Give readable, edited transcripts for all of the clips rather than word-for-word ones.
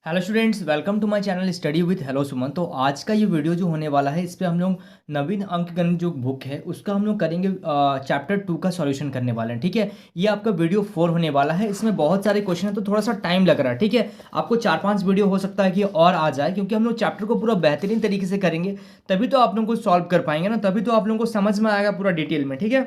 Hello students, welcome to my channel study with hello Suman. तो आज का ये वीडियो जो होने वाला है, इस पे हम लोग नवीन अंकगणित जो बुक है उसका हम लोग करेंगे चैप्टर 2 का सॉल्यूशन करने वाले हैं। ठीक है, ये आपका वीडियो 4 होने वाला है। इसमें बहुत सारे क्वेश्चन है तो थोड़ा सा टाइम लग रहा है। ठीक है, आपको 4-5 वीडियो हो सकता है कि और आ जाए, क्योंकि हम लोग चैप्टर को पूरा बेहतरीन तरीके से करेंगे। तभी तो आप लोग को सॉल्व कर पाएंगे ना, तभी तो आप लोगों को समझ में आएगा पूरा डिटेल में। ठीक है,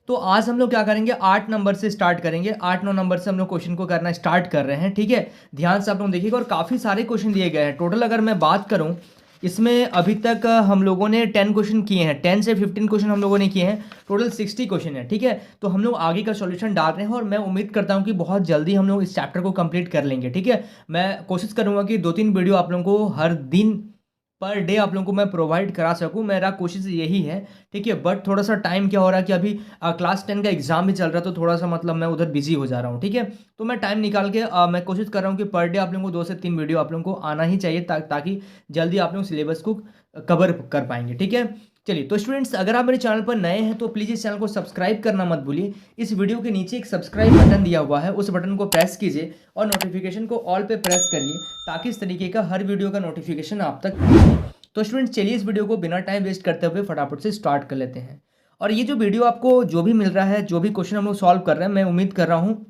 तो आज हम लोग क्या करेंगे, 8 नंबर से स्टार्ट करेंगे। 8-9 नंबर से हम लोग क्वेश्चन को करना स्टार्ट कर रहे हैं। ठीक है, ध्यान से आप लोग देखिएगा। और काफ़ी सारे क्वेश्चन दिए गए हैं। टोटल अगर मैं बात करूं, इसमें अभी तक हम लोगों ने 10 क्वेश्चन किए हैं। 10 से 15 क्वेश्चन हम लोगों ने किए हैं। टोटल 60 क्वेश्चन है। ठीक है, तो हम लोग आगे का सॉल्यूशन डाल रहे हैं और मैं उम्मीद करता हूं कि बहुत जल्दी हम लोग इस चैप्टर को कंप्लीट कर लेंगे। ठीक है, मैं कोशिश करूंगा कि 2-3 वीडियो आप लोगों को हर दिन पर डे आप लोगों को मैं प्रोवाइड करा सकूं। मेरा कोशिश यही है। ठीक है, बट थोड़ा सा टाइम क्या हो रहा है कि अभी क्लास 10 का एग्जाम भी चल रहा है, तो थोड़ा सा मतलब मैं उधर बिजी हो जा रहा हूँ। ठीक है, तो मैं टाइम निकाल के मैं कोशिश कर रहा हूँ कि पर डे आप लोगों को 2 से 3 वीडियो आप लोगों को आना ही चाहिए, ताकि जल्दी आप लोग सिलेबस को कवर कर पाएंगे। ठीक है, चलिए। तो स्टूडेंट्स, अगर आप मेरे चैनल पर नए हैं तो प्लीज़ इस चैनल को सब्सक्राइब करना मत भूलिए। इस वीडियो के नीचे एक सब्सक्राइब बटन दिया हुआ है, उस बटन को प्रेस कीजिए और नोटिफिकेशन को ऑल पे प्रेस करिए, ताकि इस तरीके का हर वीडियो का नोटिफिकेशन आप तक पहुंचे। तो स्टूडेंट्स, चलिए इस वीडियो को बिना टाइम वेस्ट करते हुए फटाफट से स्टार्ट कर लेते हैं। और ये जो वीडियो आपको जो भी मिल रहा है, जो भी क्वेश्चन हम लोग सॉल्व कर रहे हैं, मैं उम्मीद कर रहा हूँ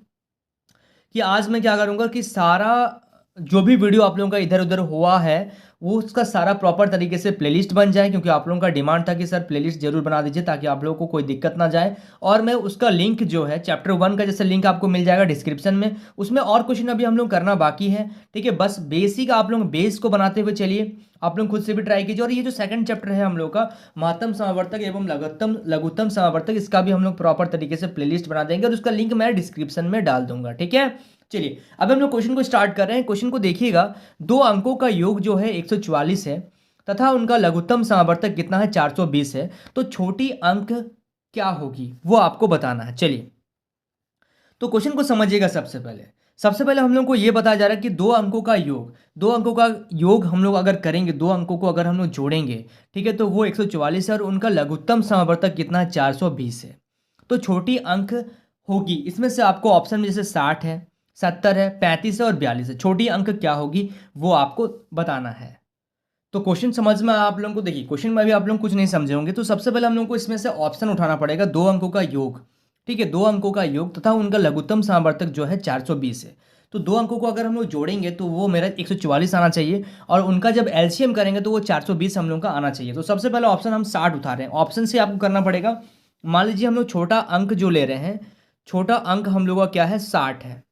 कि आज मैं क्या करूँगा कि सारा जो भी वीडियो आप लोगों का इधर उधर हुआ है, वो उसका सारा प्रॉपर तरीके से प्लेलिस्ट बन जाए, क्योंकि आप लोगों का डिमांड था कि सर प्लेलिस्ट जरूर बना दीजिए ताकि आप लोगों को कोई दिक्कत ना जाए। और मैं उसका लिंक जो है चैप्टर 1 का जैसे लिंक आपको मिल जाएगा डिस्क्रिप्शन में, उसमें और क्वेश्चन अभी हम लोग करना बाकी है। ठीक है, बस बेसिक आप लोग बेस को बनाते हुए चलिए। आप लोग खुद से भी ट्राई कीजिए। और ये जो सेकंड चैप्टर है हम लोग का, महत्तम समावर्तक एवं लघुत्तम लघुत्तम समावर्तक, इसका भी हम लोग प्रॉपर तरीके से प्लेलिस्ट बना देंगे और उसका लिंक मैं डिस्क्रिप्शन में डाल दूंगा। ठीक है, चलिए अब हम लोग क्वेश्चन को स्टार्ट कर रहे हैं। क्वेश्चन को देखिएगा, दो अंकों का योग जो है 144 है तथा उनका लघुत्तम समावर्तक कितना है, 420 है। तो छोटी अंक क्या होगी वो आपको बताना है। चलिए, तो क्वेश्चन को समझिएगा। सबसे पहले हम लोग को ये बताया जा रहा है कि दो अंकों का योग हम लोग अगर करेंगे, दो अंकों को अगर हम लोग जोड़ेंगे, ठीक है, तो वो 144 है और उनका लघुत्तम समावर्तक कितना है, 420 है। तो छोटी अंक होगी, इसमें से आपको ऑप्शन में जैसे 60 है, 70 है, 35 है और 42 है। छोटी अंक क्या होगी वो आपको बताना है। तो क्वेश्चन समझ में आप लोगों को, देखिए क्वेश्चन में भी आप लोग कुछ नहीं समझे होंगे। तो सबसे पहले हम लोग को इसमें से ऑप्शन उठाना पड़ेगा। दो अंकों का योग, ठीक है, दो अंकों का योग तथा उनका लघुत्तम समावर्तक जो है 420 है। तो दो अंकों को अगर हम लोग जोड़ेंगे तो वो मेरा 144 आना चाहिए, और उनका जब एलसीएम करेंगे तो वो 420 हम लोग का आना चाहिए। तो सबसे पहले ऑप्शन हम 60 उठा रहे हैं। ऑप्शन से आपको करना पड़ेगा। मान लीजिए हम लोग छोटा अंक जो ले रहे हैं, छोटा अंक हम लोग का क्या है, 60 है।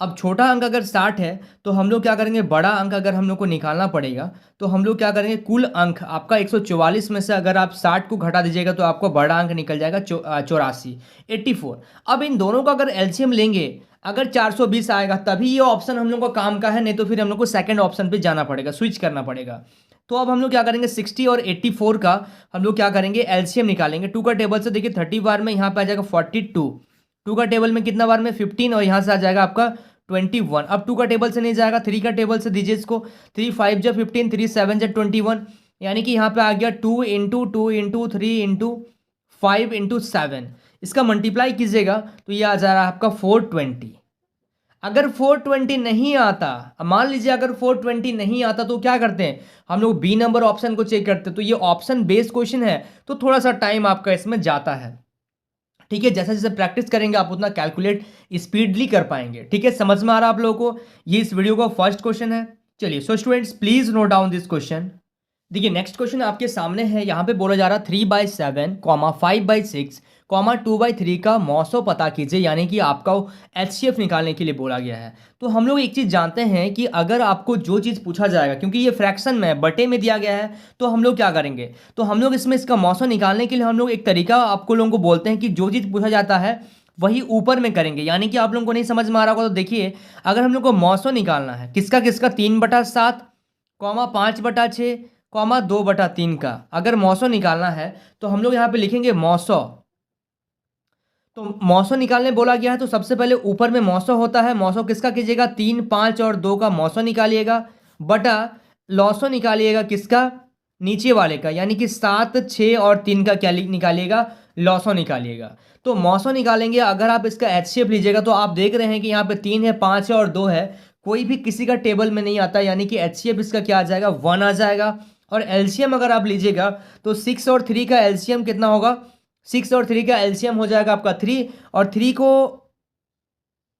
अब छोटा अंक अगर 60 है तो हम लोग क्या करेंगे, बड़ा अंक अगर हम लोग को निकालना पड़ेगा, तो हम लोग क्या करेंगे, कुल अंक आपका 144 में से अगर आप 60 को घटा दीजिएगा तो आपको बड़ा अंक निकल जाएगा 84, 84। अब इन दोनों का अगर एलसीएम लेंगे, अगर 420 आएगा तभी ये ऑप्शन हम लोग का काम का है, नहीं तो फिर हम लोग को सेकंड ऑप्शन पे जाना पड़ेगा, स्विच करना पड़ेगा। तो अब हम लोग क्या करेंगे, 60 और 84 का हम लोग क्या करेंगे, एलसीएम निकालेंगे। 2 का टेबल से देखिए 30 बार में यहाँ पे आ जाएगा 42, 2 का टेबल में कितना बार में 15, और यहाँ से आ जाएगा आपका 21। अब 2 का टेबल से नहीं जाएगा, 3 का टेबल से दीजिए इसको। 3 5 जा 15, 3 7 जा 21, यानी कि यहाँ पे आ गया 2 इंटू 2 इंटू 3 इंटू 5 इंटू 7। इसका मल्टीप्लाई कीजिएगा तो ये आ जा रहा है आपका 420। अगर 420 नहीं आता, मान लीजिए अगर 420 नहीं आता, तो क्या करते हैं हम लोग, बी नंबर ऑप्शन को चेक करते हैं। तो ये ऑप्शन बेस्ड क्वेश्चन है, तो थोड़ा सा टाइम आपका इसमें जाता है। ठीक है, जैसे जैसे प्रैक्टिस करेंगे आप उतना कैलकुलेट स्पीडली कर पाएंगे। ठीक है, समझ में आ रहा है आप लोगों को। ये इस वीडियो का फर्स्ट क्वेश्चन है। चलिए, so students please note down this question. देखिए नेक्स्ट क्वेश्चन आपके सामने है। यहाँ पे बोला जा रहा 3/7, 5/6, 2/3 का मौसो पता कीजिए, यानी कि आपका एचसीएफ निकालने के लिए बोला गया है। तो हम लोग एक चीज़ जानते हैं कि अगर आपको जो चीज़ पूछा जाएगा, क्योंकि ये फ्रैक्शन में है, बटे में दिया गया है, तो हम लोग क्या करेंगे, तो हम लोग इसमें इसका मौसो निकालने के लिए हम लोग एक तरीका आपको लोगों को बोलते हैं कि जो चीज़ पूछा जाता है वही ऊपर में करेंगे। यानी कि आप लोगों को नहीं समझ में आ रहा होगा तो देखिए, अगर हम लोग को मौसो निकालना है किसका किसका, 3/7, 5/6, 2/3 का अगर मौसो निकालना है, तो हम लोग यहाँ पे लिखेंगे मौसो। तो मौसो निकालने बोला गया है, तो सबसे पहले ऊपर में मौसो होता है। मौसो किसका कीजिएगा, 3, 5 और 2 का मौसो निकालिएगा, बटा लॉसो निकालिएगा किसका, नीचे वाले का, यानी कि 7, 6 और 3 का क्या निकालिएगा, लॉसो निकालिएगा। तो मौसो निकालेंगे, अगर आप इसका एचसीएफ लीजिएगा तो आप देख रहे हैं कि यहाँ पे 3 है, 5 है और 2 है। कोई भी किसी का टेबल में नहीं आता, यानी कि HCF इसका क्या आ जाएगा 1 आ जाएगा। और LCM अगर आप लीजिएगा तो 6 और 3 का LCM कितना होगा, 6 और 3 का LCM हो जाएगा आपका 3, और 3 को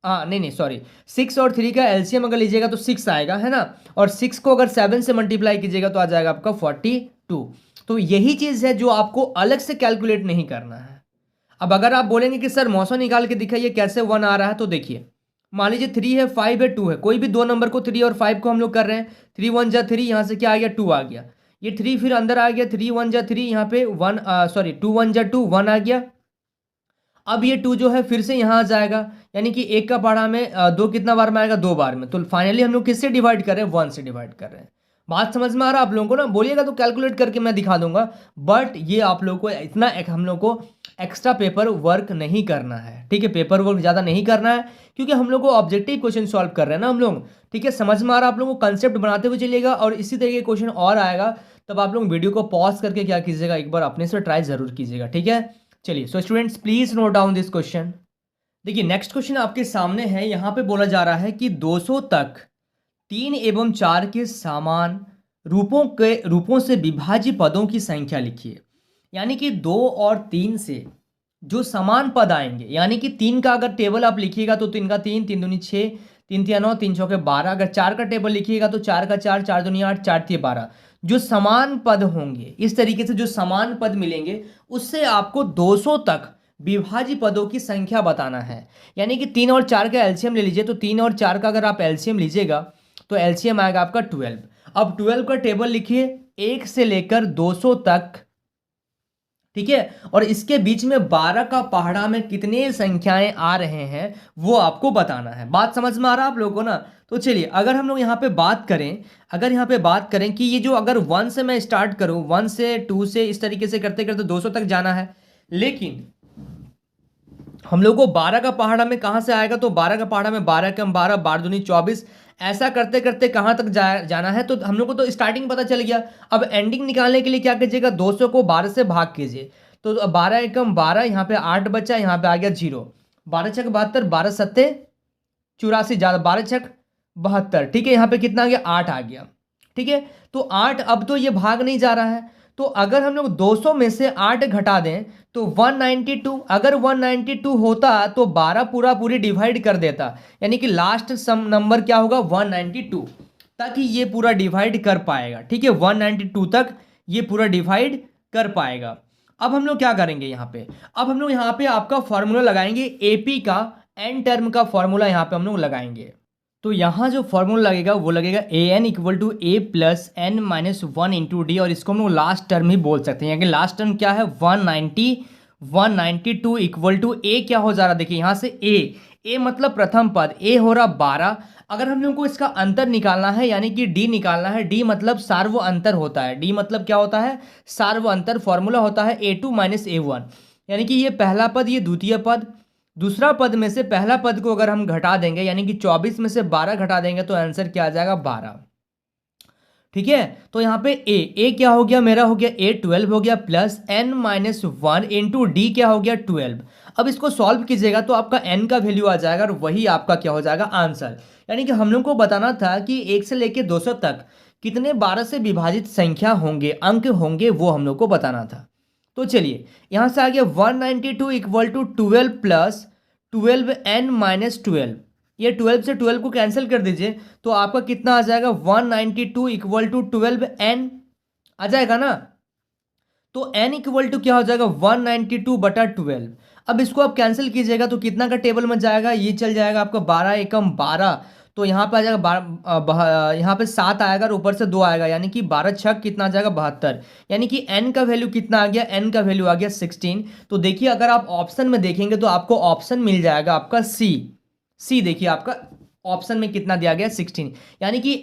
नहीं सॉरी, 6 और 3 का LCM अगर लीजिएगा तो 6 आएगा, है ना। और 6 को अगर 7 से मल्टीप्लाई कीजिएगा तो आ जाएगा आपका 42। तो यही चीज़ है जो आपको अलग से कैलकुलेट नहीं करना है। अब अगर आप बोलेंगे कि सर मौसा निकाल के दिखाइए कैसे 1 आ रहा है, तो देखिए मान लीजिए 3 है, 5 है, 2 है, कोई भी दो नंबर को 3 और 5 को हम लोग कर रहे हैं, 3 1 जा 3, यहाँ से क्या आ गया 2 आ गया, ये 3 फिर अंदर आ गया, 3 1 जा 3, यहाँ पे 1 सॉरी 2 1 जा 2, 1 आ गया। अब ये 2 जो है फिर से यहाँ आ जाएगा, यानी कि एक का पहाड़ा में 2 कितना बार में आएगा, 2 बार में। तो फाइनली हम लोग किससे डिवाइड कर रहे हैं, 1 से डिवाइड कर रहे हैं। बात समझ में आ रहा है आप लोगों को ना, बोलिएगा तो कैलकुलेट करके मैं दिखा दूंगा, बट ये आप लोगों को इतना हम लोग को एक्स्ट्रा पेपर वर्क नहीं करना है, ठीक है, पेपर वर्क ज़्यादा नहीं करना है, क्योंकि हम लोग को ऑब्जेक्टिव क्वेश्चन सॉल्व कर रहे हैं ना हम लोग, ठीक है। समझ में आ रहा है आप लोगों को, कंसेप्ट बनाते हुए चलिएगा, और इसी तरीके क्वेश्चन और आएगा, तब आप लोग वीडियो को पॉज करके क्या कीजिएगा, एक बार अपने से ट्राई जरूर कीजिएगा, ठीक है। चलिए so students please note down this question. देखिए नेक्स्ट क्वेश्चन आपके सामने है, यहाँ पे बोला जा रहा है कि 200 तक 3 एवं 4 के समान रूपों से विभाज्य पदों की संख्या लिखिए। यानी कि 2 और 3 से जो समान पद आएंगे, यानी कि 3 का अगर टेबल आप लिखिएगा तो 3 का 3, 3 दूनी 6, 3 तिया 9, 3 चौके 12। अगर 4 का टेबल लिखिएगा तो 4 का 4, 4 दूनी 8, 4 तिया 12। जो समान पद होंगे, इस तरीके से जो समान पद मिलेंगे, उससे आपको 200 तक विभाज्य पदों की संख्या बताना है। यानी कि 3 और 4 का एलसीएम ले लीजिए, तो 3 और 4 का अगर आप एलसीएम लीजिएगा तो एलसीएम आएगा आपका 12। अब 12 का टेबल लिखिए 1 से लेकर 200 तक, ठीक है, और इसके बीच में 12 का पहाड़ा में कितने संख्याएं आ रहे हैं वो आपको बताना है। बात समझ में आ रहा है आप लोगों को ना। तो चलिए अगर हम लोग यहाँ पे बात करें, अगर यहाँ पे बात करें कि ये जो अगर 1 से मैं स्टार्ट करूँ, 1 से 2 से इस तरीके से करते करते 200 तक जाना है, लेकिन हम लोग को 12 का पहाड़ा में कहाँ से आएगा, तो 12 का पहाड़ा में 12 कम 12, 12 दूनी 24, ऐसा करते करते कहाँ तक जाना है। तो हम लोग को तो स्टार्टिंग पता चल गया। अब एंडिंग निकालने के लिए क्या कीजिएगा, 200 को 12 से भाग कीजिए, तो 12 एकम 12, यहाँ पे 8 बचा, यहाँ पे आ गया 0, 12 छक 72, 12 सत्ते 84, ज़्यादा 12 छक 72, ठीक है, यहाँ पे कितना आ गया 8 आ गया, ठीक है। तो 8 अब तो ये भाग नहीं जा रहा है, तो अगर हम लोग 200 में से 8 घटा दें तो 192, अगर 192 होता तो 12 पूरी डिवाइड कर देता, यानी कि लास्ट सम नंबर क्या होगा 192, ताकि ये पूरा डिवाइड कर पाएगा, ठीक है, 192 तक ये पूरा डिवाइड कर पाएगा। अब हम लोग क्या करेंगे यहाँ पे, अब हम लोग यहाँ पे आपका फॉर्मूला लगाएंगे, एपी का एन टर्म का फॉर्मूला यहाँ पे हम लोग लगाएंगे। तो यहाँ जो फॉर्मूला लगेगा वो लगेगा a n equal to a plus n minus 1 into d, और इसको हम लोग लास्ट टर्म ही बोल सकते हैं, यानी लास्ट टर्म क्या है 192 इक्वल टू ए क्या हो जा रहा है, देखिए यहाँ से ए मतलब प्रथम पद, ए हो रहा 12। अगर हम लोग को इसका अंतर निकालना है, यानी कि डी निकालना है, डी मतलब सार्व अंतर होता है, डी मतलब क्या होता है सार्व अंतर, फॉर्मूला होता है A2 माइनस A1, यानी कि ये पहला पद ये द्वितीय पद, दूसरा पद में से पहला पद को अगर हम घटा देंगे, यानी कि 24 में से 12 घटा देंगे तो आंसर क्या आ जाएगा 12, ठीक है। तो यहाँ पे ए क्या हो गया मेरा, हो गया ए 12 हो गया, plus n minus 1 into d क्या हो गया 12। अब इसको सॉल्व कीजिएगा तो आपका एन का वैल्यू आ जाएगा, और वही आपका क्या हो जाएगा आंसर। यानी कि हम लोग को बताना था कि 1 से लेकर 200 तक कितने 12 से विभाजित संख्या होंगे, अंक होंगे, वो हम लोग को बताना था। तो चलिए यहाँ से आ गया 192 equal to 12 plus 12n minus 12, ये 12 से 12 को कैंसिल कर दीजिए तो आपका कितना आ जाएगा 192 इक्वल टू 12n आ जाएगा ना। तो n इक्वल टू क्या हो जाएगा 192 बटा 12। अब इसको आप कैंसिल कीजिएगा तो कितना का टेबल में जाएगा, ये चल जाएगा आपका 12 एकम 12, तो यहाँ पे आ जाएगा यहाँ पे 7 आएगा और ऊपर से 2 आएगा, यानी कि 12 छक कितना आ जाएगा 72, यानी कि n का वैल्यू कितना आ गया, n का वैल्यू आ गया 16। तो देखिए अगर आप ऑप्शन में देखेंगे तो आपको ऑप्शन मिल जाएगा आपका सी देखिए आपका ऑप्शन में कितना दिया गया 16, यानी कि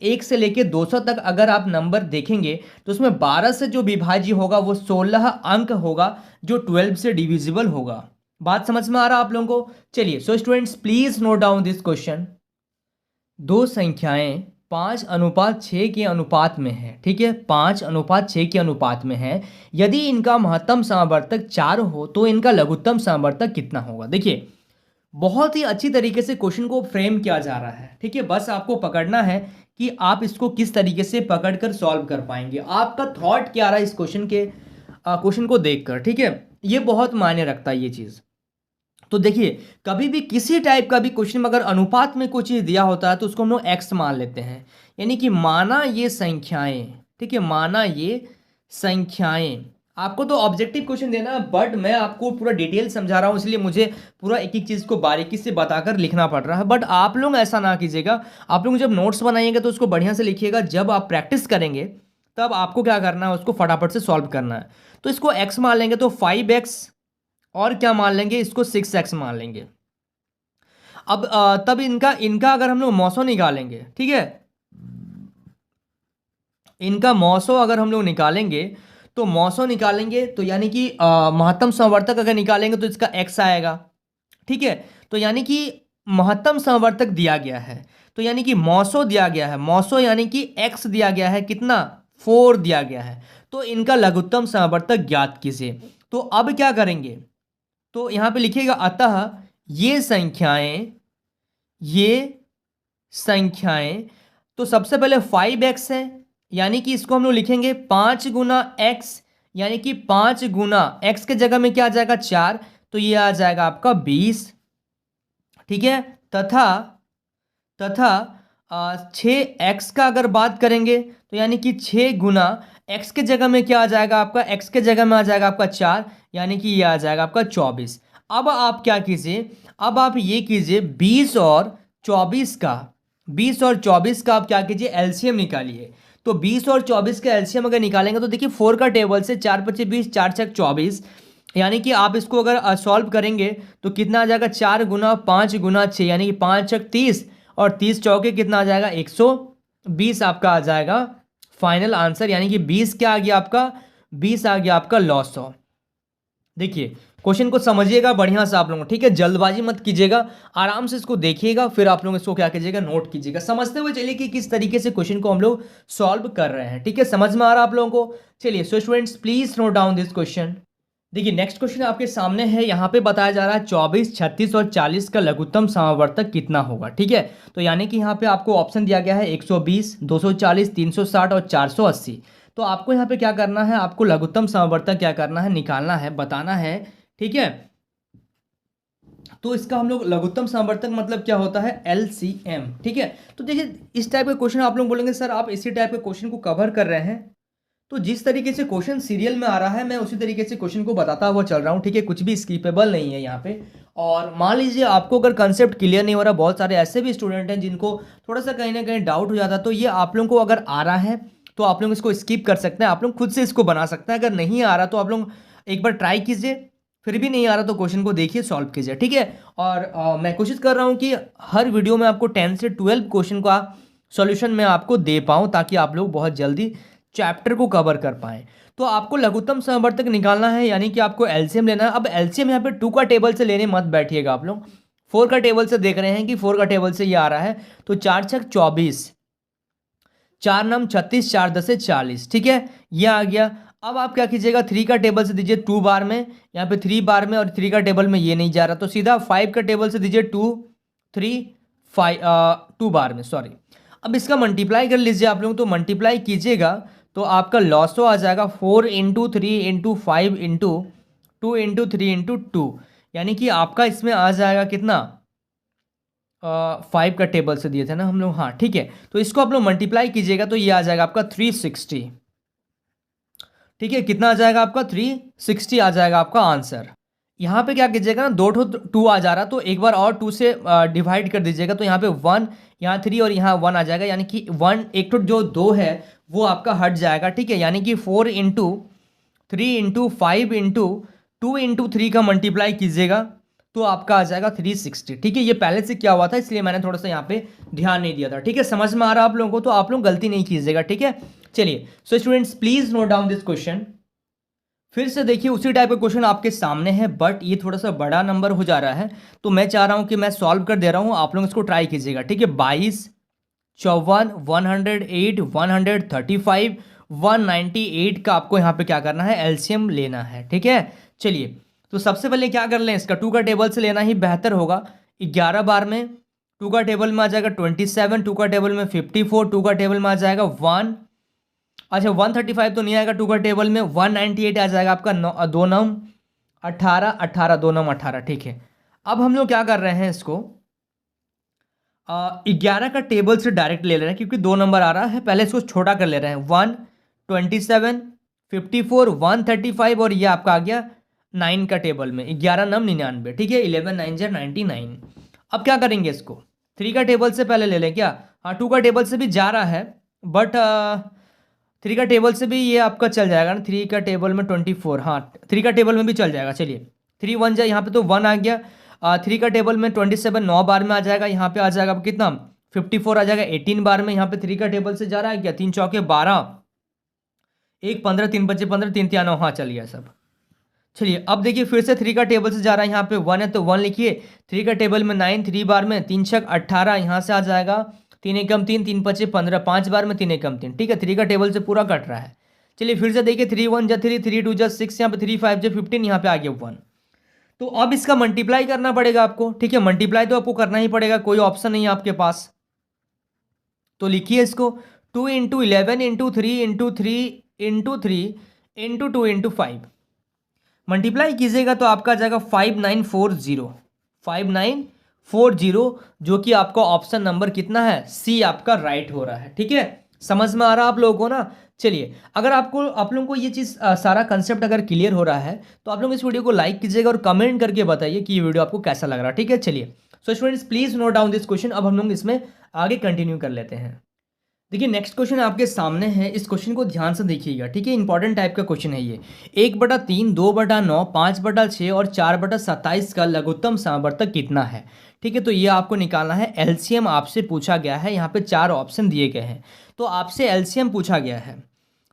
1 से लेके 200 तक अगर आप नंबर देखेंगे तो उसमें 12 से जो विभाज्य होगा वो 16 अंक होगा जो 12 से डिविजिबल होगा। बात समझ में आ रहा है आप लोगों को। चलिए so students please note down this question. दो संख्याएं 5:6 के अनुपात में है, ठीक है, 5:6 के अनुपात में है। यदि इनका महत्तम समावर्तक 4 हो तो इनका लघुत्तम समावर्तक कितना होगा। देखिए बहुत ही अच्छी तरीके से क्वेश्चन को फ्रेम किया जा रहा है, ठीक है। बस आपको पकड़ना है कि आप इसको किस तरीके से पकड़कर सॉल्व कर पाएंगे, आपका थॉट क्या रहा है इस क्वेश्चन को देखकर, ठीक है। ये बहुत मायने रखता है ये चीज़। तो देखिए, कभी भी किसी टाइप का भी क्वेश्चन में अगर अनुपात में कोई चीज़ दिया होता है तो उसको हम लोग एक्स मान लेते हैं, यानी कि माना ये संख्याएं, ठीक है, माना ये संख्याएं। आपको तो ऑब्जेक्टिव क्वेश्चन देना है, बट मैं आपको पूरा डिटेल समझा रहा हूँ, इसलिए मुझे पूरा एक एक चीज़ को बारीकी से बताकर लिखना पड़ रहा है। बट आप लोग ऐसा ना कीजिएगा, आप लोग जब नोट्स बनाइएगा तो उसको बढ़िया से लिखिएगा, जब आप प्रैक्टिस करेंगे तब आपको क्या करना है, उसको फटाफट से सॉल्व करना है। तो इसको एक्स मान लेंगे तो 5x, और क्या मान लेंगे, इसको 6x मान लेंगे। अब तब इनका इनका अगर हम लोग मौसो निकालेंगे, ठीक है, इनका मौसो अगर हम लोग निकालेंगे तो मौसो निकालेंगे तो यानी कि महत्तम संवर्तक अगर निकालेंगे तो इसका x आएगा, ठीक है। तो यानी कि महत्तम संवर्तक दिया गया है, तो यानी कि मौसो दिया गया है, मौसो यानी कि x दिया गया है, कितना, 4 दिया गया है। तो इनका लघुत्तम संवर्तक ज्ञात कीजिए। तो अब क्या करेंगे, तो यहाँ पे लिखिएगा, अतः ये संख्याएं, तो सबसे पहले 5x है, यानी कि इसको हम लोग लिखेंगे 5 गुना x, यानी कि 5 गुना x के जगह में क्या आ जाएगा, 4, तो ये आ जाएगा आपका 20, ठीक है। तथा 6x का अगर बात करेंगे तो यानी कि 6 गुना x के जगह में क्या आ जाएगा आपका, x के जगह में आ जाएगा आपका 4, यानी कि ये आ जाएगा आपका 24। अब आप क्या कीजिए, अब आप ये कीजिए 20 और 24 का आप क्या कीजिए, एलसीएम निकालिए। तो 20 और 24 का एलसीएम अगर निकालेंगे तो देखिए 4 का टेबल से 4 पच्चे 20, 4 छक 24, यानी कि आप इसको अगर सॉल्व करेंगे तो कितना आ जाएगा, 4 गुना 5 गुना 6, यानी कि 5 छक 30, और 30 चौके कितना आ जाएगा, 120 आपका आ जाएगा फाइनल आंसर, यानी कि 20 क्या आ गया आपका, 20 आ गया आपका लॉस ऑफ। देखिए क्वेश्चन को समझिएगा बढ़िया से आप लोगों, ठीक है, जल्दबाजी मत कीजिएगा, आराम से इसको देखिएगा, फिर आप लोग इसको क्या कीजिएगा, नोट कीजिएगा, समझते हुए चलिए कि किस तरीके से क्वेश्चन को हम लोग सॉल्व कर रहे हैं, ठीक है, समझ में आ रहा है आप लोगों को। चलिए so students please note down this question. देखिए नेक्स्ट क्वेश्चन आपके सामने है, यहाँ पे बताया जा रहा है 24, 36 और 40 का लघुत्तम समावर्तक कितना होगा, ठीक है। तो यानी कि यहाँ पे आपको ऑप्शन दिया गया है 120, 240, 360 और 480। तो आपको यहाँ पे क्या करना है, आपको लघुत्तम समावर्तक क्या करना है, निकालना है, बताना है, ठीक है। तो इसका हम लोग लघुत्तम समावर्तक मतलब क्या होता है, LCM, ठीक है। तो देखिए इस टाइप का क्वेश्चन आप लोग बोलेंगे सर आप इसी टाइप के क्वेश्चन को कवर कर रहे हैं, तो जिस तरीके से क्वेश्चन सीरियल में आ रहा है मैं उसी तरीके से क्वेश्चन को बताता हुआ चल रहा हूँ, ठीक है, कुछ भी स्किपेबल नहीं है यहाँ पे। और मान लीजिए आपको अगर कंसेप्ट क्लियर नहीं हो रहा, बहुत सारे ऐसे भी स्टूडेंट हैं जिनको थोड़ा सा कहीं ना कहीं डाउट हो जाता है, तो ये आप लोगों को अगर आ रहा है तो आप लोग इसको स्किप कर सकते हैं, आप लोग खुद से इसको बना सकते हैं। अगर नहीं आ रहा तो आप लोग एक बार ट्राई कीजिए, फिर भी नहीं आ रहा तो क्वेश्चन को देखिए, सॉल्व कीजिए, ठीक है। और मैं कोशिश कर रहा हूँ कि हर वीडियो में आपको 10 से 12 क्वेश्चन का सॉल्यूशन मैं आपको दे पाऊँ, ताकि आप लोग बहुत जल्दी चैप्टर को कवर कर पाएँ। तो आपको लघुत्तम समावर्तक निकालना है, यानी कि आपको एलसीएम लेना है। अब एलसीएम यहाँ पे 2 का टेबल से लेने मत बैठिएगा आप लोग, 4 का टेबल से देख रहे हैं कि 4 का टेबल से ये आ रहा है। तो 4 छक 24, 4 नम 36, 4 10 40, ठीक है, ये आ गया। अब आप क्या कीजिएगा, 3 का टेबल से दीजिए 2 बार में, यहाँ पे 3 बार में, और 3 का टेबल में ये नहीं जा रहा, तो सीधा 5 का टेबल से दीजिए 2 3 5 2 बार में, सॉरी। अब इसका मल्टीप्लाई कर लीजिए आप लोग, तो मल्टीप्लाई कीजिएगा तो आपका लॉसो आ जाएगा 4 into 3 into 5 into 2 into 3 into 2, यानी कि आपका इसमें आ जाएगा कितना, 5 का टेबल से दिए थे ना हम लोग, हाँ ठीक है। तो इसको आप लोग मल्टीप्लाई कीजिएगा तो ये आ जाएगा आपका 360, ठीक है, कितना आ जाएगा आपका 360 आ जाएगा आपका आंसर। यहाँ पे क्या कीजिएगा ना, 2 आ जा रहा, तो एक बार और 2 से डिवाइड कर दीजिएगा, तो यहाँ पे 1, यहाँ 3 और यहाँ 1 आ जाएगा, यानी कि 1 एक तो जो 2 है वो आपका हट जाएगा, ठीक है, यानी कि 4 इंटू 3 इंटू 5 इंटू 2 इंटू 3 का मल्टीप्लाई कीजिएगा तो आपका आ जाएगा 360, ठीक है। ये पहले से क्या हुआ था इसलिए मैंने थोड़ा सा यहाँ पे ध्यान नहीं दिया था, ठीक है, समझ में आ रहा है आप लोगों को, तो आप लोग गलती नहीं कीजिएगा, ठीक है। चलिए so students please note down this question. फिर से देखिए उसी टाइप का क्वेश्चन आपके सामने है, बट ये थोड़ा सा बड़ा नंबर हो जा रहा है, तो मैं चाह रहा हूँ कि मैं सॉल्व कर दे रहा हूँ, आप लोग इसको ट्राई कीजिएगा, ठीक है। 22, 54, 108, 135, 198 का आपको यहाँ पे क्या करना है, एलसीएम लेना है, ठीक है। चलिए तो सबसे पहले क्या कर लें, इसका 2 का टेबल से लेना ही बेहतर होगा। 11 बार में 2 का टेबल में आ जाएगा 27, 2 का टेबल में 54, 2 का टेबल में आ जाएगा 1, अच्छा 135 तो नहीं आएगा 2 का टेबल में, 198 आ जाएगा आपका, 2 9 18, 18 2 9 18, ठीक है। अब हम लोग क्या कर रहे हैं, इसको 11 का टेबल से डायरेक्ट ले रहे हैं क्योंकि 2 नंबर आ रहा है, पहले इसको छोटा कर ले रहे हैं। 127, 54, 135 और ये आपका आ गया 9 का टेबल में, 11 9 99, ठीक है, 11 9 99। अब क्या करेंगे, इसको 3 का टेबल से पहले ले लें क्या? हाँ 2 का टेबल से भी जा रहा है, बट 3 का टेबल से भी ये आपका चल जाएगा ना, 3 का टेबल में 24, हाँ 3 का टेबल में भी चल जाएगा। चलिए 3 1 जाए, यहाँ पे तो 1 आ गया। 3 का टेबल में 27 9 बार में आ जाएगा, यहाँ पे आ जाएगा कितना 54 आ जाएगा 18 बार में। यहाँ पे 3 का टेबल से जा रहा है क्या, 3 चौके 12, 1 15, 3 बचे 15, 3 3 9, हाँ चल गया सब। चलिए अब देखिए फिर से 3 का टेबल से जा रहा है, यहाँ पे 1 है तो 1 लिखिए। 3 का टेबल में 9 3 बार में, 3 छक 18, यहाँ से आ जाएगा 3 एकम 3, 3 पचे 15, 5 बार में 3 एकम 3, ठीक है। 3 का टेबल से पूरा कट रहा है। चलिए फिर से देखिए 3 1 जा 3, 3 2 जा 6, यहाँ पे 3 5 जा 15, यहाँ पे आ गया 1। तो अब इसका मल्टीप्लाई करना पड़ेगा आपको, ठीक है, मल्टीप्लाई तो आपको करना ही पड़ेगा, कोई ऑप्शन नहीं है आपके पास। तो लिखिए इसको 2 into 11 into 3 into 3 into 3 into 2 into 5, multiply कीजिएगा तो आपका आ जाएगा 5940, 5940, जो कि आपका ऑप्शन नंबर कितना है, सी आपका राइट हो रहा है, ठीक है। समझ में आ रहा आप लोगों को ना? चलिए अगर आप लोगों को ये चीज़ सारा कंसेप्ट अगर क्लियर हो रहा है तो आप लोग इस वीडियो को लाइक कीजिएगा और कमेंट करके बताइए कि ये वीडियो आपको कैसा लग रहा है, ठीक है। चलिए so students please note down this question. अब हम लोग इसमें आगे कंटिन्यू कर लेते हैं। देखिए नेक्स्ट क्वेश्चन आपके सामने है, इस क्वेश्चन को ध्यान से देखिएगा, ठीक है, इंपॉर्टेंट टाइप का क्वेश्चन है ये। 1/3, 2/9, 5/6 और 4/27 का लघुत्तम सामवर्तक कितना है, ठीक है। तो ये आपको निकालना है, एलसीएम आपसे पूछा गया है। यहाँ पे 4 ऑप्शन दिए गए हैं, तो आपसे एलसीएम पूछा गया है।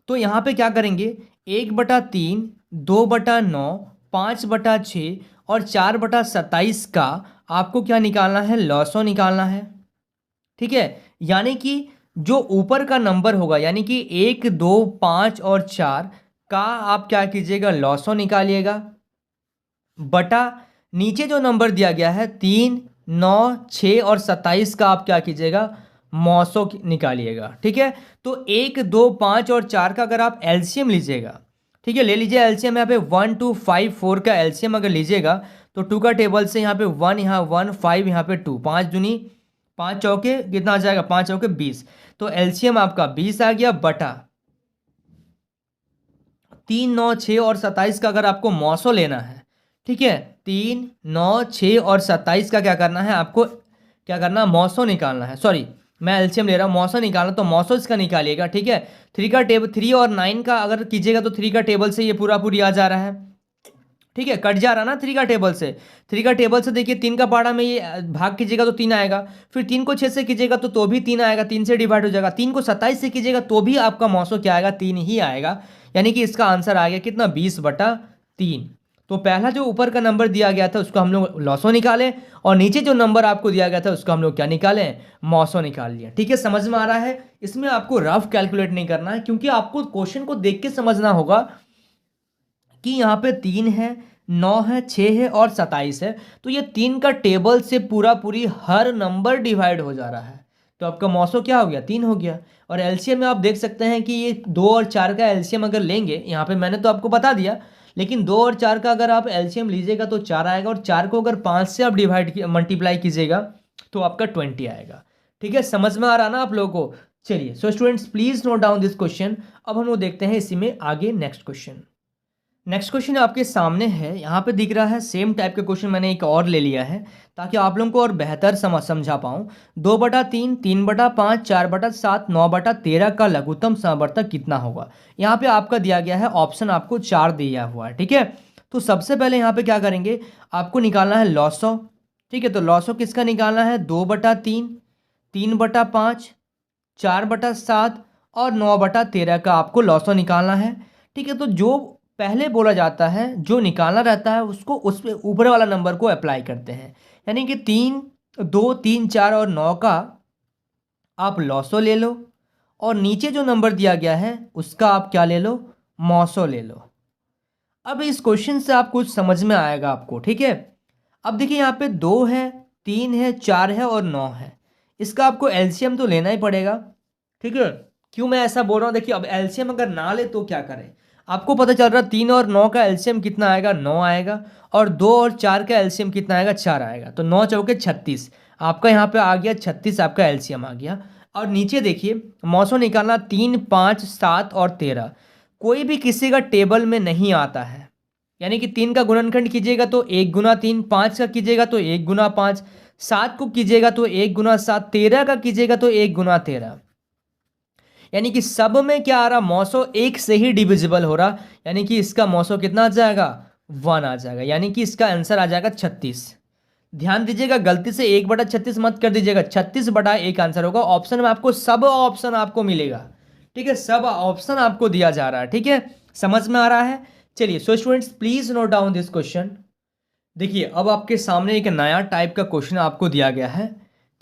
तो यहाँ पे क्या करेंगे, 1/3, 2/9, 5/6 और 4/27 का आपको क्या निकालना है, लॉसो निकालना है, ठीक है। यानी कि जो ऊपर का नंबर होगा, यानी कि 1 2 5 और 4 का आप क्या कीजिएगा, लॉसो निकालिएगा, बटा नीचे जो नंबर दिया गया है 3 9 6 और 27 का आप क्या कीजिएगा, मौसो निकालिएगा, ठीक है। तो 1 2 5 और 4 का अगर आप एलसीएम लीजिएगा, ठीक है, ले लीजिए एलसीएम, यहाँ पे 1 2 5 4 का एलसीएम अगर लीजिएगा तो 2 का टेबल से यहाँ पे 1, यहाँ 1 5, यहाँ पे 2, 5 दूनी 5 चौके कितना आ जाएगा, 5 चौके 20, तो एलसीएम आपका 20 आ गया, बटा 3 9 6 और 27 का अगर आपको मौसो लेना है, ठीक है, 3 9 6 और 27 का क्या करना है आपको, क्या करना है, मौसो निकालना है। सॉरी मैं एलसीएम ले रहा हूँ, मौसो निकालना, तो मौसो इसका निकालिएगा, ठीक है। 3 का टेबल 3 और 9 का अगर कीजिएगा तो 3 का टेबल से ये पूरा पूरी आ जा रहा है, ठीक है, कट जा रहा ना 3 का टेबल से। 3 का टेबल से देखिए 3 का पाड़ा में ये भाग कीजिएगा तो 3 आएगा, फिर 3 को 6 से कीजिएगा तो भी 3 आएगा, 3 से डिवाइड हो जाएगा। 3 को 27 से कीजिएगा तो भी आपका मौसो क्या आएगा, 3 ही आएगा। यानी कि इसका आंसर आ गया कितना, 20/3। तो पहला जो ऊपर का नंबर दिया गया था उसको हम लोग लॉसो निकालें, और नीचे जो नंबर आपको दिया गया था उसको हम लोग क्या निकालें, मौसो निकाल लिया, ठीक है। समझ में आ रहा है? इसमें आपको रफ कैलकुलेट नहीं करना है, क्योंकि आपको क्वेश्चन को देख के समझना होगा कि यहाँ पे 3 है, 9 है, 6 है और 27 है, तो ये 3 का टेबल से पूरा पूरी हर नंबर डिवाइड हो जा रहा है, तो आपका मौसो क्या हो गया, 3 हो गया। और एलसीएम में आप देख सकते हैं कि ये 2 और 4 का एलसीएम अगर लेंगे, यहाँ पे मैंने तो आपको बता दिया, लेकिन 2 और 4 का अगर आप एलसीएम लीजिएगा तो 4 आएगा, और 4 को अगर 5 से आप मल्टीप्लाई कीजिएगा तो आपका 20 आएगा, ठीक है। समझ में आ रहा ना आप लोगों को? चलिए so students please note down this question. अब हम लोग देखते हैं इसी में आगे नेक्स्ट क्वेश्चन। नेक्स्ट क्वेश्चन आपके सामने है, यहाँ पे दिख रहा है सेम टाइप के क्वेश्चन मैंने एक और ले लिया है ताकि आप लोगों को और बेहतर समझा पाऊँ। 2/3, 3/5, 4/7, 9/13 का लघुत्तम सामवर्तक कितना होगा। यहाँ पे आपका दिया गया है, ऑप्शन आपको 4 दिया हुआ है, ठीक है। तो सबसे पहले यहाँ पे क्या करेंगे, आपको निकालना है लॉसो, ठीक है। तो लॉसो किसका निकालना है, 2/3, 3/5, 4/7 और 9/13 का आपको लॉसो निकालना है, ठीक है। तो जो पहले बोला जाता है, जो निकालना रहता है उसको उस पे ऊपर वाला नंबर को अप्लाई करते हैं, यानी कि 3 2 3 4 और 9 का आप लॉसो ले लो, और नीचे जो नंबर दिया गया है उसका आप क्या ले लो, मौसो ले लो। अब इस क्वेश्चन से आप कुछ समझ में आएगा आपको, ठीक है। अब देखिए यहाँ पे 2 है, 3 है, 4 है और 9 है। इसका आपको एलसीएम तो लेना ही पड़ेगा, ठीक है। क्यों मैं ऐसा बोल रहा हूँ, देखिए अब एलसीएम अगर ना ले तो क्या करें। आपको पता चल रहा है 3 और 9 का एलसीएम कितना आएगा, 9 आएगा। और 2 और 4 का एलसीएम कितना आएगा, 4 आएगा। तो 9 चौके 36, आपका यहाँ पे आ गया 36, आपका एलसीएम आ गया। और नीचे देखिए मौसों निकालना 3, 5, 7 और 13, कोई भी किसी का टेबल में नहीं आता है। यानी कि 3 का गुणनखंड कीजिएगा तो 1 गुना 3, 5 का कीजिएगा तो 1 गुना 5, 7 को कीजिएगा तो 1 गुना 7, 13 का कीजिएगा तो 1 गुना 13। यानी कि सब में क्या आ रहा, मौसो एक से ही डिविजिबल हो रहा। यानी कि इसका मौसो कितना आ जाएगा, 1 आ जाएगा। यानी कि इसका आंसर आ जाएगा 36। ध्यान दीजिएगा गलती से 1/36 मत कर दीजिएगा, 36/1 आंसर होगा। ऑप्शन में आपको सब ऑप्शन आपको मिलेगा, ठीक है। सब ऑप्शन आपको दिया जा रहा है, ठीक है। समझ में आ रहा है। चलिए so students please note down this question. देखिए अब आपके सामने एक नया टाइप का क्वेश्चन आपको दिया गया है।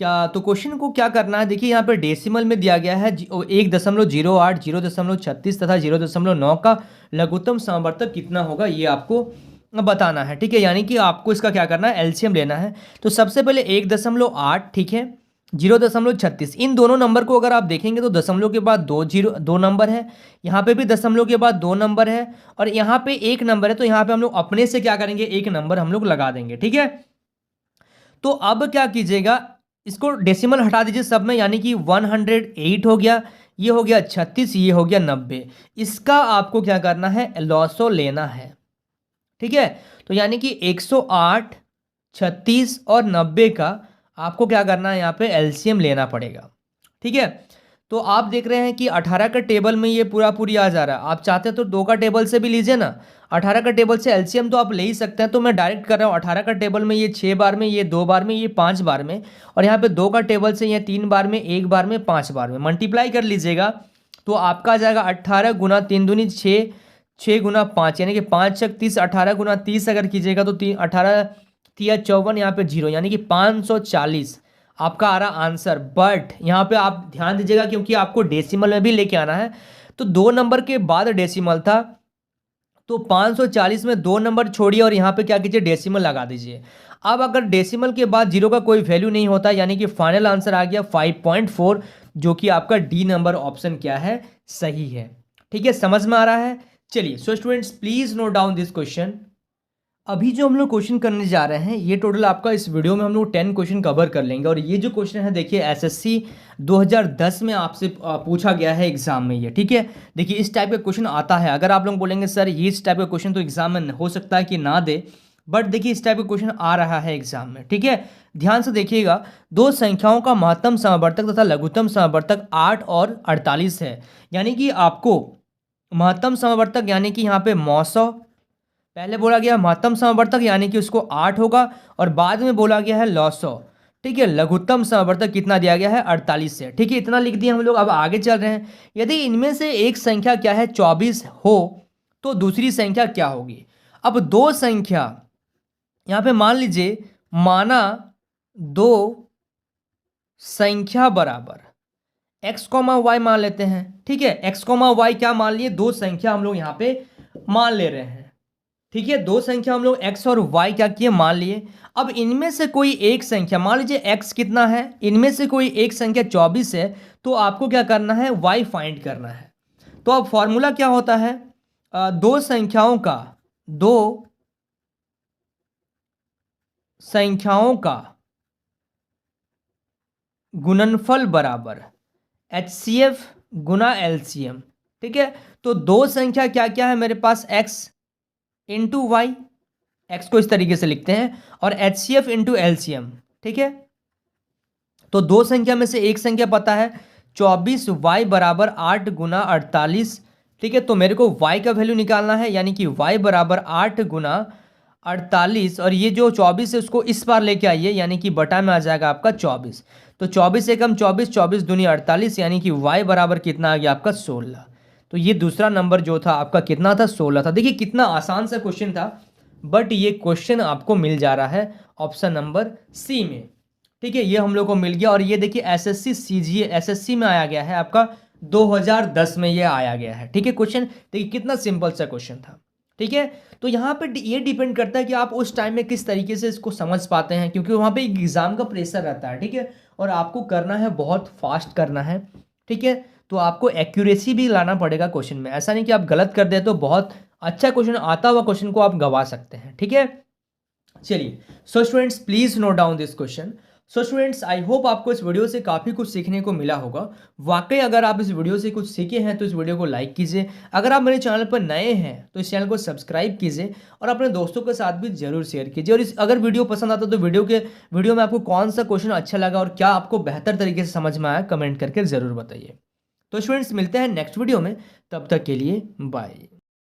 क्या तो क्वेश्चन को क्या करना है, देखिए यहाँ पे डेसिमल में दिया गया है 1.08, 0.36 तथा 0.9 का लघुत्तम समवर्तक कितना होगा, ये आपको बताना है, ठीक है। यानी कि आपको इसका क्या करना है, एलसीएम लेना है। तो सबसे पहले 1.8, ठीक है, 0.36, इन दोनों नंबर को अगर आप देखेंगे तो दशमलव के बाद 2 नंबर है, यहाँ पे भी दशमलव के बाद 2 नंबर है, और यहाँ पे 1 नंबर है। तो यहाँ पे हम लोग अपने से क्या करेंगे, 1 नंबर हम लोग लगा देंगे, ठीक है। तो अब क्या कीजिएगा, इसको डेसिमल हटा दीजिए सब में, यानी कि 108 हो गया, ये हो गया 36, ये हो गया 90। इसका आपको क्या करना है, लॉसो लेना है, ठीक है। तो यानी कि 108, 36 और 90 का आपको क्या करना है, यहाँ पे एलसीएम लेना पड़ेगा, ठीक है। तो आप देख रहे हैं कि 18 का टेबल में ये पूरा पूरी आ जा रहा है। आप चाहते हैं तो 2 का टेबल से भी लीजिए ना, 18 का टेबल से एलसीएम तो आप ले ही सकते हैं। तो मैं डायरेक्ट कर रहा हूँ, 18 का टेबल में ये 6 बार में, ये 2 बार में, ये 5 बार में, और यहाँ पे 2 का टेबल से ये 3 बार में, 1 बार में, 5 बार में मल्टीप्लाई कर लीजिएगा। तो आपका आ जाएगा 18 गुना 3 दूनी 6, 6 गुना 5, यानी कि 5 छक 30, 18 गुना 30 अगर कीजिएगा तो 18 तिया 54, यहाँ पे 0, यानी कि 540 आपका आ रहा आंसर। बट यहाँ पे आप ध्यान दीजिएगा क्योंकि आपको डेसिमल में भी लेके आना है, तो 2 नंबर के बाद डेसिमल था, तो 540 में 2 नंबर छोड़िए और यहाँ पे क्या कीजिए, डेसिमल लगा दीजिए। अब अगर डेसिमल के बाद 0 का कोई वैल्यू नहीं होता, यानी कि फाइनल आंसर आ गया 5.4, जो कि आपका डी नंबर ऑप्शन क्या है, सही है, ठीक है। समझ में आ रहा है। चलिए so students please note down this question. अभी जो हम लोग क्वेश्चन करने जा रहे हैं, ये टोटल आपका इस वीडियो में हम लोग 10 क्वेश्चन कवर कर लेंगे। और ये जो क्वेश्चन है देखिए एसएससी 2010 में आपसे पूछा गया है एग्जाम में ये, ठीक है। देखिए इस टाइप का क्वेश्चन आता है। अगर आप लोग बोलेंगे सर ये इस टाइप का क्वेश्चन तो एग्जाम में हो सकता है कि ना दे, बट देखिए इस टाइप का क्वेश्चन आ रहा है एग्जाम में, ठीक है। ध्यान से देखिएगा, दो संख्याओं का महत्तम समवर्तक तथा लघुत्तम समवर्तक 8 और 48 है। यानी कि आपको महत्तम समवर्तक यानी कि यहाँ पे मौसौ पहले बोला गया, महत्तम समवर्तक यानी कि उसको 8 होगा, और बाद में बोला गया है लॉसो, ठीक है। लघुत्तम समवर्तक कितना दिया गया है, 48 से, ठीक है। इतना लिख दिया हम लोग। अब आगे चल रहे हैं। यदि इनमें से एक संख्या क्या है 24 हो तो दूसरी संख्या क्या होगी। अब दो संख्या यहाँ पे मान लीजिए, माना दो संख्या बराबर x, y मान लेते हैं, ठीक है। x, y क्या मान लिए, दो संख्या हम लोग यहाँ पे मान ले रहे हैं, ठीक है। दो संख्या हम लोग x और y क्या किए, मान लिए। अब इनमें से कोई एक संख्या, मान लीजिए x कितना है, इनमें से कोई एक संख्या 24 है, तो आपको क्या करना है, y फाइंड करना है। तो अब फॉर्मूला क्या होता है, दो संख्याओं का गुणनफल बराबर HCF गुना LCM, ठीक है। तो दो संख्या क्या क्या है मेरे पास, x इंटू वाई, एक्स को इस तरीके से लिखते हैं, और HCF इंटू LCM, ठीक है। तो दो संख्या में से एक संख्या पता है 24y बराबर 8 गुना 48, ठीक है। तो मेरे को y का वैल्यू निकालना है, यानी कि y बराबर 8 गुना 48, और ये जो 24 है उसको इस बार लेके आइए, यानी कि बटा में आ जाएगा आपका 24। तो 24 एकम 24, 24 दूनी 48, यानी कि y बराबर कितना आ गया आपका 16। तो ये दूसरा नंबर जो था आपका कितना था, 16 था। देखिए कितना आसान सा क्वेश्चन था, बट ये क्वेश्चन आपको मिल जा रहा है ऑप्शन नंबर सी में, ठीक है। ये हम लोग को मिल गया। और ये देखिए एसएससी सीजीए एसएससी में आया गया है आपका 2010 में ये आया गया है, ठीक है। क्वेश्चन देखिए कितना सिंपल सा क्वेश्चन था। ठीक है। तो यहाँ पे ये डिपेंड करता है कि आप उस टाइम में किस तरीके से इसको समझ पाते हैं, क्योंकि वहाँ पे एक एग्ज़ाम का प्रेशर रहता है, ठीक है, और आपको करना है, बहुत फास्ट करना है, ठीक है। तो आपको एक्यूरेसी भी लाना पड़ेगा क्वेश्चन में, ऐसा नहीं कि आप गलत कर दे तो बहुत अच्छा क्वेश्चन, आता हुआ क्वेश्चन को आप गवा सकते हैं, ठीक है। चलिए, so students please note down this question. So students I hope आपको इस वीडियो से काफ़ी कुछ सीखने को मिला होगा। वाकई अगर आप इस वीडियो से कुछ सीखे हैं तो इस वीडियो को लाइक कीजिए। अगर आप मेरे चैनल पर नए हैं तो इस चैनल को सब्सक्राइब कीजिए और अपने दोस्तों के साथ भी जरूर शेयर कीजिए। और इस अगर वीडियो पसंद आता तो वीडियो में आपको कौन सा क्वेश्चन अच्छा लगा और क्या आपको बेहतर तरीके से समझ में आया, कमेंट करके ज़रूर बताइए। तो स्टूडेंट्स मिलते हैं नेक्स्ट वीडियो में, तब तक के लिए बाय।